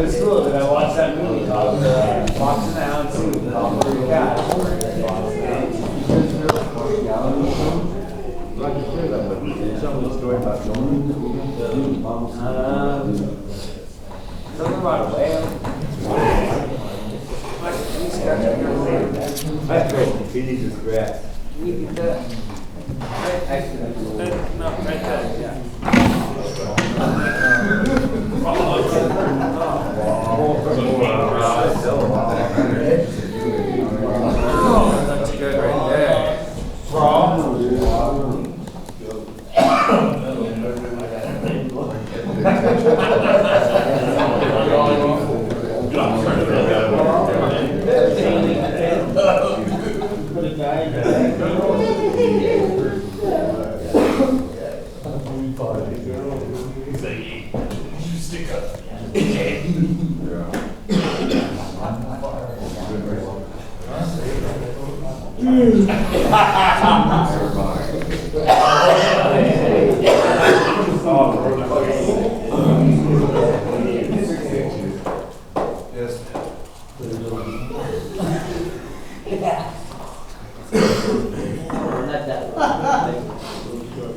to school, and I watched that movie called Fox and the Hound 2, called Free Cat. Tell me a story about Jonah. Something about a whale. That's great. He needs his grass. You get that? No, right there, yeah. Oh, that's good right there.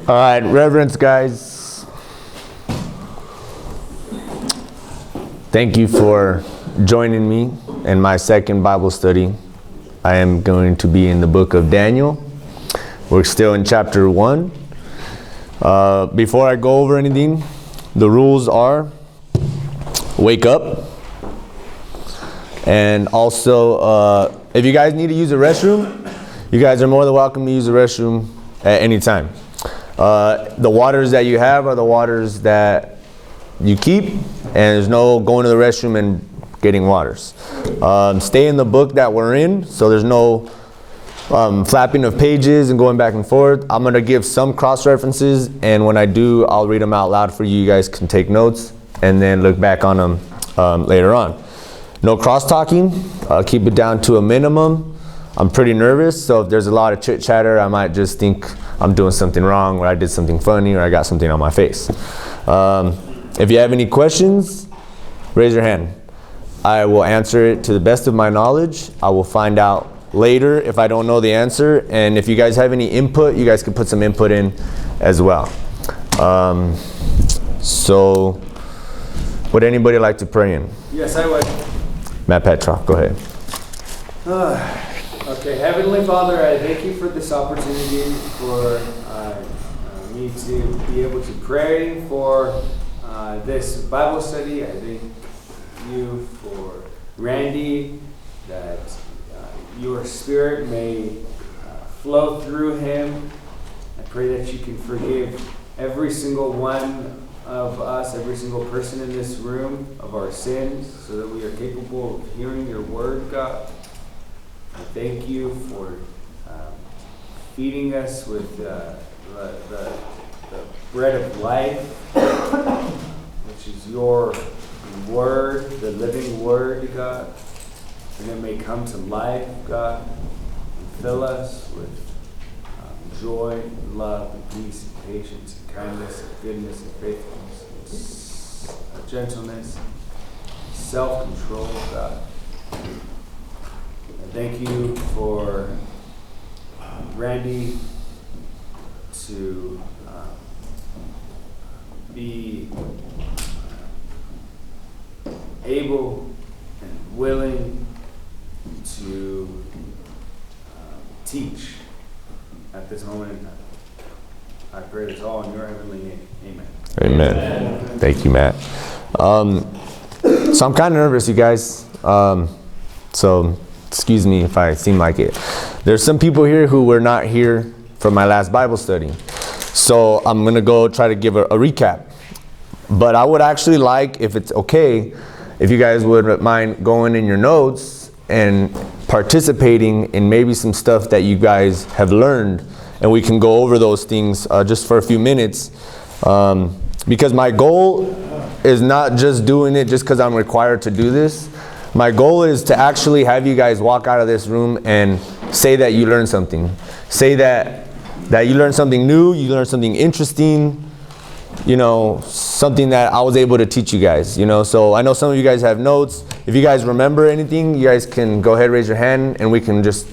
All right, reverence, guys. Thank you for joining me in my second Bible study. I am going to be in the book of Daniel. We're still in chapter 1. Before I go over anything, the rules are wake up. And also, if you guys need to use the restroom, you guys are more than welcome to use the restroom at any time. The waters that you have are the waters that you keep, and there's no going to the restroom and getting waters. Stay in the book that we're in, so there's no flapping of pages and going back and forth. I'm going to give some cross references, and when I do, I'll read them out loud for you. You guys can take notes and then look back on them later on. No cross talking. Keep it down to a minimum. I'm pretty nervous, so if there's a lot of chit chatter, I might just think I'm doing something wrong, or I did something funny, or I got something on my face. If you have any questions, raise your hand. I will answer it to the best of my knowledge. I will find out later if I don't know the answer, and if you guys have any input, you guys can put some input in as well. So, would anybody like to pray in? Yes, I would. Matt Petroff, go ahead. Okay, Heavenly Father, I thank you for this opportunity for me to be able to pray for this Bible study. I thank you for Randy, that your spirit may flow through him. I pray that you can forgive every single one of us, every single person in this room of our sins, so that we are capable of hearing your word, God. I thank you for feeding us with the bread of life, which is your word, the living word, God. And it may come to life, God, and fill us with joy, love, and peace, and patience, and kindness, and goodness, and faithfulness, and gentleness, self-control, God. Thank you for Randy to be able and willing to teach at this moment in time. I pray this all in your heavenly name. Amen. Amen. Thank you, Matt. So I'm kind of nervous, you guys. So excuse me if I seem like it. There's some people here who were not here for my last Bible study. So I'm going to go try to give a recap. But I would actually like, if it's okay, if you guys would mind going in your notes and participating in maybe some stuff that you guys have learned. And we can go over those things just for a few minutes. Because my goal is not just doing it just because I'm required to do this. My goal is to actually have you guys walk out of this room and say that you learned something. Say that you learned something new, you learned something interesting, something that I was able to teach you guys, So I know some of you guys have notes. If you guys remember anything, you guys can go ahead, raise your hand, and we can just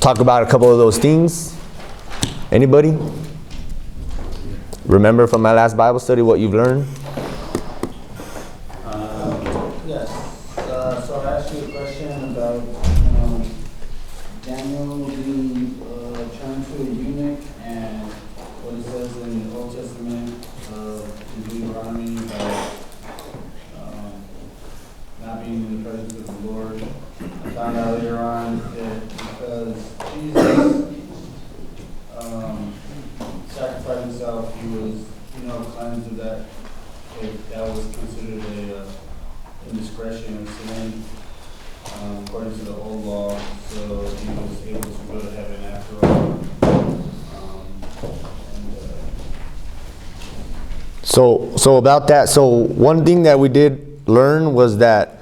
talk about a couple of those things. Anybody? Remember from my last Bible study what you've learned? Yes. So I asked you a question about Daniel being turned to a eunuch and what it says in the Old Testament in Deuteronomy about not being in the presence of the Lord. I found out later on that because Jesus sacrificed himself, he was, cleansed of that. If that was considered a indiscretion or sin, according to the old law, so he was able to go to heaven after all. So about that, so one thing that we did learn was that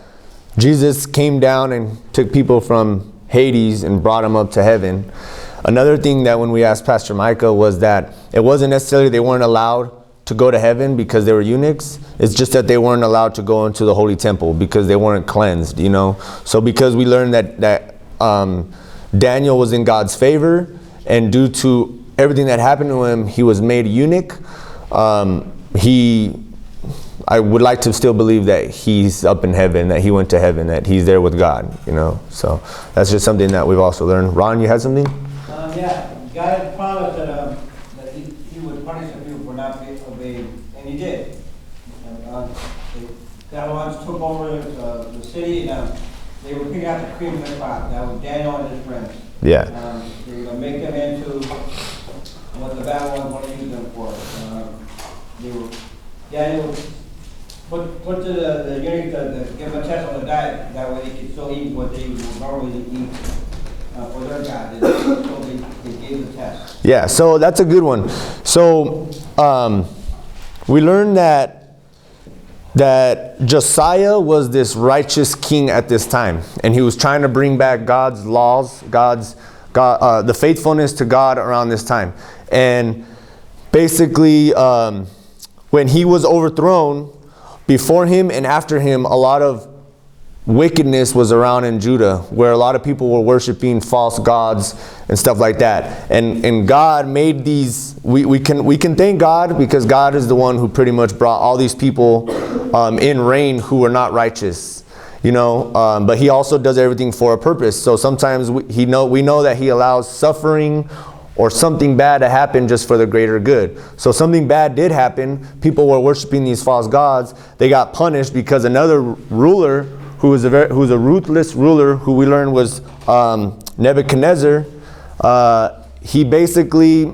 Jesus came down and took people from Hades and brought them up to heaven. Another thing that when we asked Pastor Micah was that it wasn't necessarily they weren't allowed to go to heaven because they were eunuchs. It's just that they weren't allowed to go into the holy temple because they weren't cleansed, So because we learned that Daniel was in God's favor, and due to everything that happened to him, he was made a eunuch. I would like to still believe that he's up in heaven, that he went to heaven, that he's there with God, So that's just something that we've also learned. Ron, you had something? Yeah, God had promised that he would punish the people for not obeying, and he did. The Babylonians took over the city, and they were picking out the cream of the crop. That was Daniel and his friends. Yeah. They were going to make them into what the Babylonians want to use them for. Daniel put to the eunuch to give them a test on the diet, that way they could still eat what they would normally eat for their God. So they gave the test. Yeah, so that's a good one. So we learned that Josiah was this righteous king at this time, and he was trying to bring back God's laws, the faithfulness to God around this time. And basically, when he was overthrown, before him and after him, a lot of wickedness was around in Judah, where a lot of people were worshiping false gods and stuff like that. And God made these, we can thank God, because God is the one who pretty much brought all these people in reign who were not righteous, but he also does everything for a purpose. So sometimes we know that he allows suffering or something bad to happen just for the greater good. So something bad did happen. People were worshiping these false gods. They got punished because another ruler who was a ruthless ruler, who we learned was Nebuchadnezzar. He basically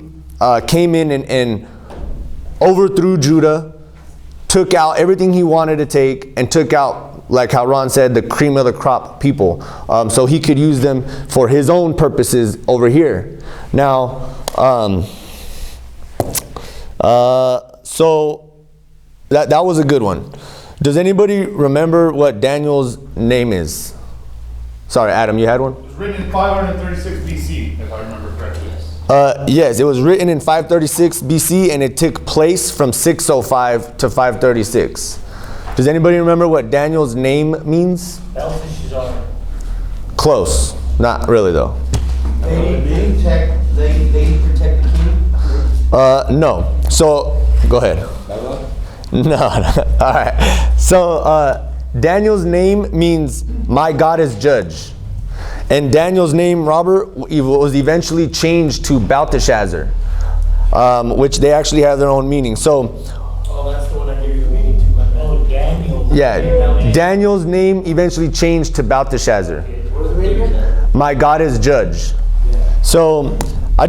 came in and overthrew Judah, took out everything he wanted to take, and took out, like how Ron said, the cream of the crop people. So he could use them for his own purposes over here. Now, so that was a good one. Does anybody remember what Daniel's name is? Sorry, Adam, you had one? It was written in 536 BC, if I remember correctly. Yes, it was written in 536 BC, and it took place from 605 to 536. Does anybody remember what Daniel's name means? Belteshazzar. Close. Not really, though. They protect the king? No. So, go ahead. No. All right. So, Daniel's name means my God is judge. And Daniel's name, Robert, was eventually changed to Belteshazzar, which they actually have their own meaning. So, Oh, that's the one I gave you the meaning to. Oh, Daniel. yeah, Daniel's name eventually changed to Belteshazzar. What was the meaning again? My God is judge. So I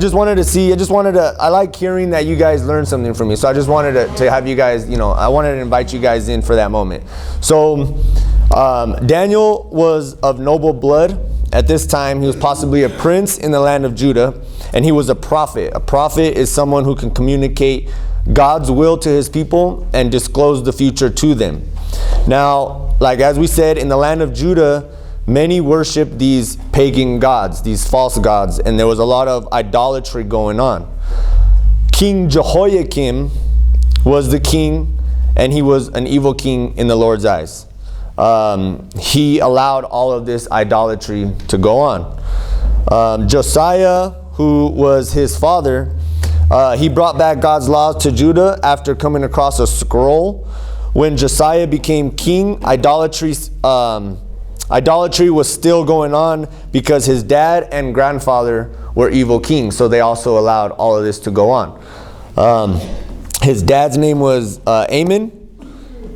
like hearing that you guys learned something from me. So I just wanted to have you guys, I wanted to invite you guys in for that moment. So Daniel was of noble blood. At this time, he was possibly a prince in the land of Judah, and he was a prophet. A prophet is someone who can communicate God's will to his people and disclose the future to them. Now, like as we said, in the land of Judah, many worshiped these pagan gods, these false gods, and there was a lot of idolatry going on. King Jehoiakim was the king, and he was an evil king in the Lord's eyes. He allowed all of this idolatry to go on. Josiah, who was his father, he brought back God's laws to Judah after coming across a scroll. When Josiah became king, idolatry was still going on because his dad and grandfather were evil kings, so they also allowed all of this to go on. His dad's name was Amon.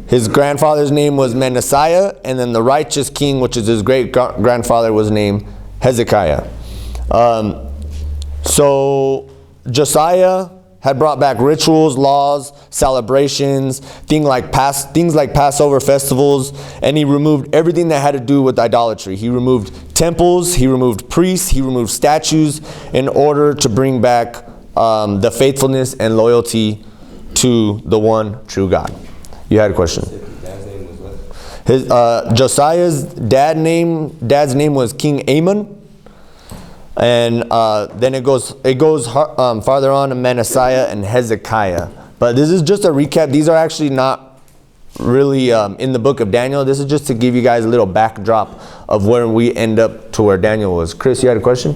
His grandfather's name was Manasseh, and then the righteous king, which is his great-grandfather, was named Hezekiah. So Josiah had brought back rituals, laws, celebrations, things like Passover festivals, and he removed everything that had to do with idolatry. He removed temples, he removed priests, he removed statues in order to bring back the faithfulness and loyalty to the one true God. You had a question. Josiah's dad's name was King Amon. And then it goes farther on to Manasseh and Hezekiah. But this is just a recap. These are actually not really in the book of Daniel. This is just to give you guys a little backdrop of where we end up to where Daniel was. Chris, you had a question?